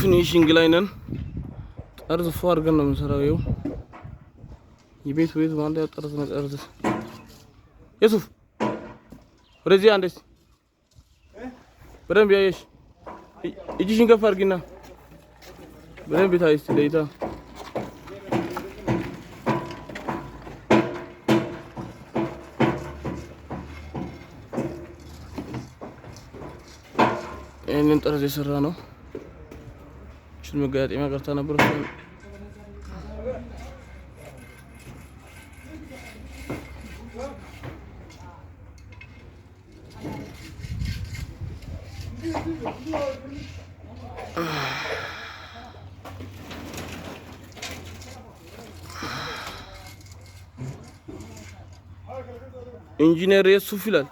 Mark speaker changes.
Speaker 1: ፊኒሺንግ ላይ ነን። ጠርዝ ፎ አድርገን ነው የምንሰራው። ይኸው የቤት ማለት ያው ጠርዝ ነው። ጠርዝ የሱፍ ወደዚህ አንዴስ በደንብ ያየሽ እጅሽን ከፍ አድርጊና በደንብ ታይስ ለይታ ይሄንን ጠርዝ የሰራ ነው። እቺን መጋጠሚያ ቀርታ ነበር። ኢንጂነር የሱፍ ይላል።